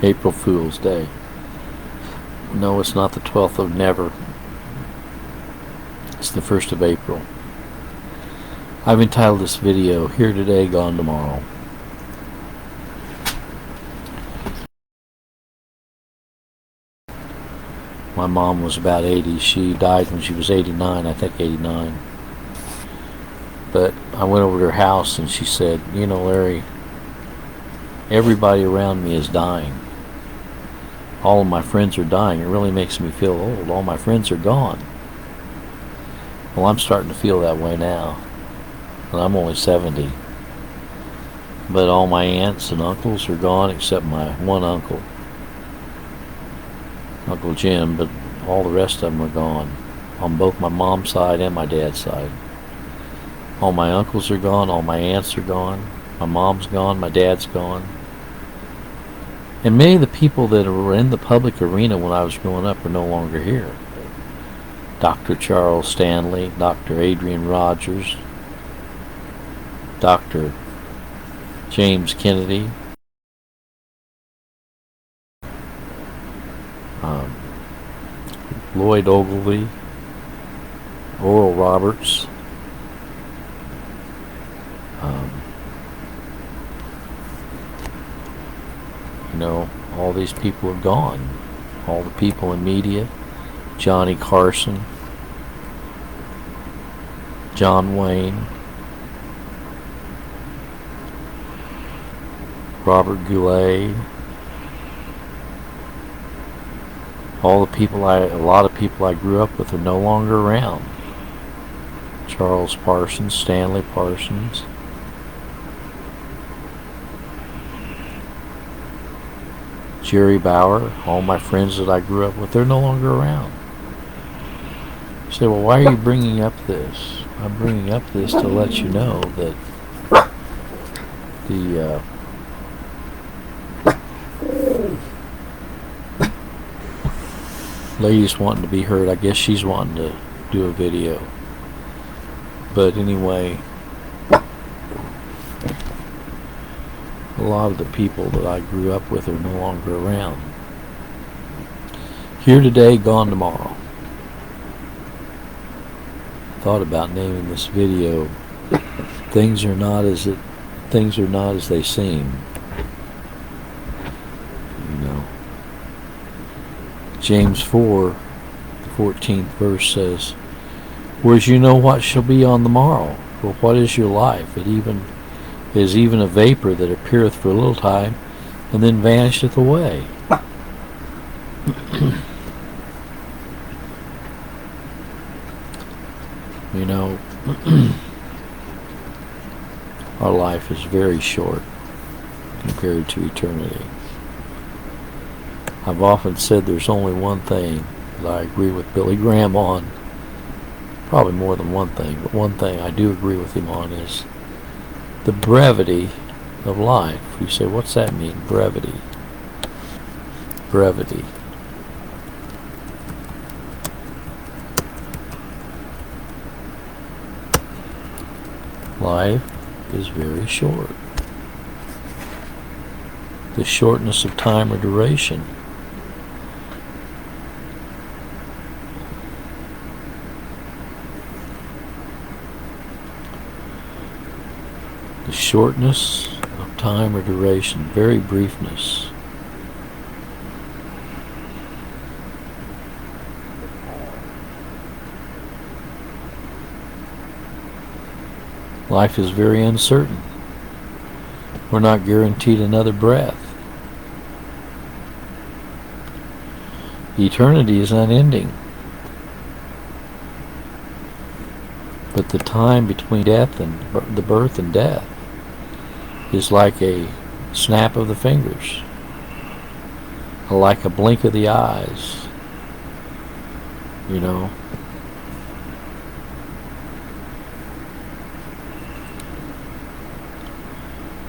April Fool's Day. No, it's not the 12th of never. It's the 1st of April. I've entitled this video, Here Today, Gone Tomorrow. My mom was about 80. She died when she was 89, I think 89. But I went over to her house and she said, you know, Larry, everybody around me is dying. All of my friends are dying. It really makes me feel old. All my friends are gone. Well, I'm starting to feel that way now. And I'm only 70. But all my aunts and uncles are gone except my one uncle, Uncle Jim, but all the rest of them are gone. On both my mom's side and my dad's side. All my uncles are gone, all my aunts are gone, my mom's gone, my dad's gone. And many of the people that were in the public arena when I was growing up are no longer here. Dr. Charles Stanley, Dr. Adrian Rogers, Dr. James Kennedy, Lloyd Ogilvy, Oral Roberts, you know, all these people are gone. All the people in media, Johnny Carson, John Wayne, Robert Goulet, a lot of people I grew up with are no longer around. Charles Parsons, Stanley Parsons, Jerry Bauer, all my friends that I grew up with, they're no longer around. You say, well, why are you bringing up this? I'm bringing up this to let you know that the lady's wanting to be heard. I guess she's wanting to do a video. But anyway, a lot of the people that I grew up with are no longer around. Here today, gone tomorrow. Thought about naming this video Things Are Not As They Seem. You know. James 4, the 14th verse says, whereas you know what shall be on the morrow. Well, what is your life? It is even a vapour that appeareth for a little time, and then vanisheth away. You know, our life is very short compared to eternity. I've often said there's only one thing that I agree with Billy Graham on. Probably more than one thing, but one thing I do agree with him on is the brevity of life. You say, what's that mean? Brevity. Brevity. Life is very short. The shortness of time or duration. The shortness of time or duration, very briefness. Life is very uncertain. We're not guaranteed another breath. Eternity is unending. But the time between death and the birth and death is like a snap of the fingers, like a blink of the eyes, you know.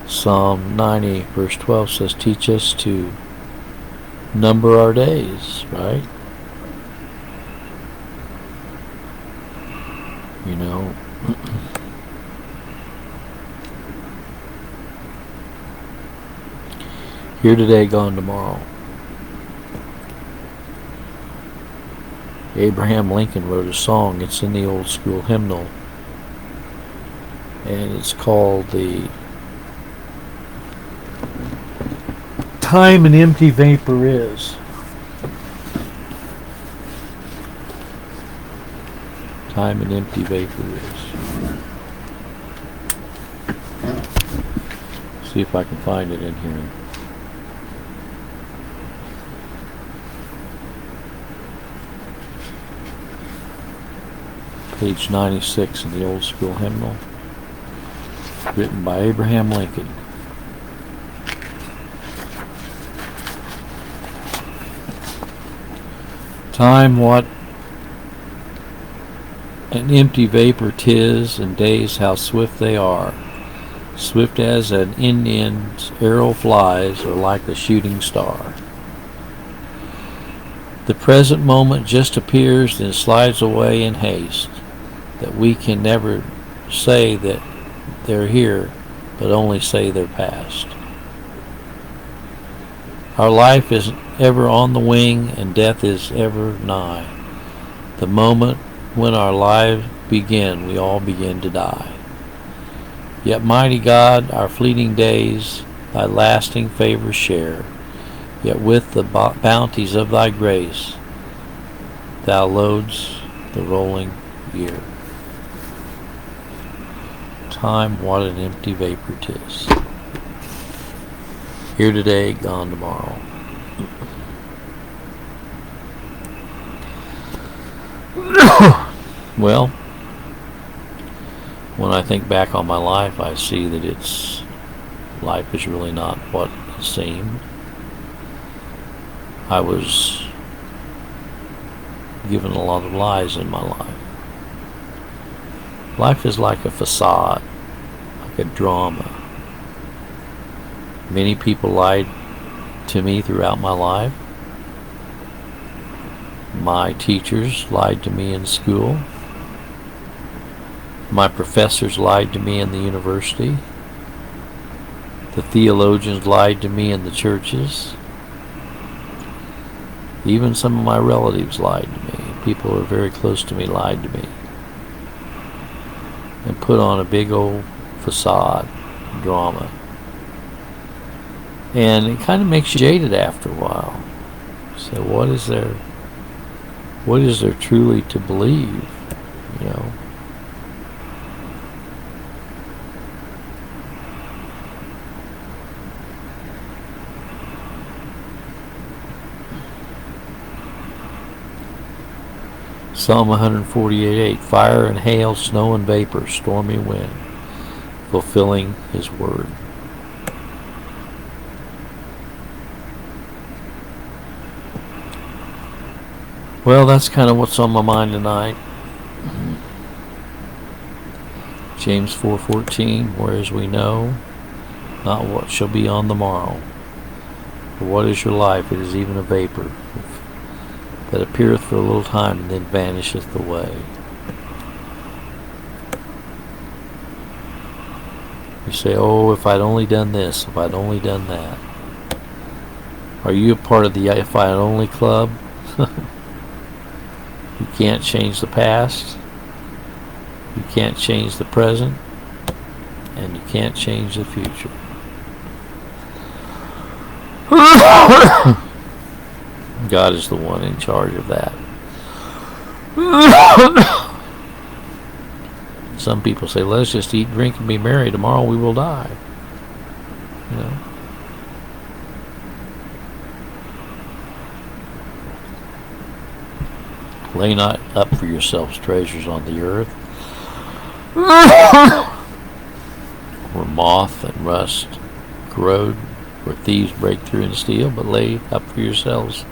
Psalm 90 verse 12 says, teach us to number our days, right? You know, Here today, gone tomorrow. Abraham Lincoln wrote a song. It's in the old school hymnal, and it's called the Time an Empty Vapor Is. Time an empty vapor is. See if I can find it in here. Page 96 in the old school hymnal, written by Abraham Lincoln. Time, what an empty vapor 'tis, and days how swift they are. Swift as an Indian's arrow flies, or like a shooting star. The present moment just appears, then slides away in haste, that we can never say that they're here, but only say they're past. Our life is ever on the wing, and death is ever nigh. The moment when our lives begin, we all begin to die. Yet, mighty God, our fleeting days thy lasting favor share. Yet with the bounties of thy grace, thou loads the rolling year. Time, what an empty vapor 'tis. Here today, gone tomorrow. Well, when I think back on my life, I see that life is really not what it seemed. I was given a lot of lies in my life. Life is like a facade, like a drama. Many people lied to me throughout my life. My teachers lied to me in school. My professors lied to me in the university. The theologians lied to me in the churches. Even some of my relatives lied to me. People who are very close to me lied to me. And put on a big old facade drama. And it kind of makes you jaded after a while. So what is there truly to believe, you know? Psalm 148:8, fire and hail, snow and vapor, stormy wind, fulfilling his word. Well, that's kind of what's on my mind tonight. James 4:14, whereas we know not what shall be on the morrow. For what is your life? It is even a vapor that appeareth for a little time and then vanisheth away. You say, oh, if I'd only done this, if I'd only done that. Are you a part of the if I'd only club? You can't change the past, you can't change the present, and you can't change the future. God is the one in charge of that. Some people say, let's just eat, drink, and be merry. Tomorrow we will die. You know? Lay not up for yourselves treasures on the earth, where moth and rust corrode, where thieves break through and steal, but lay up for yourselves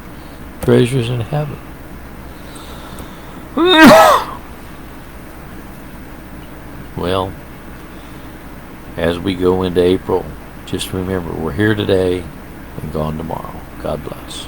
treasures in heaven. Well, as we go into April, just remember, we're here today and gone tomorrow. God bless.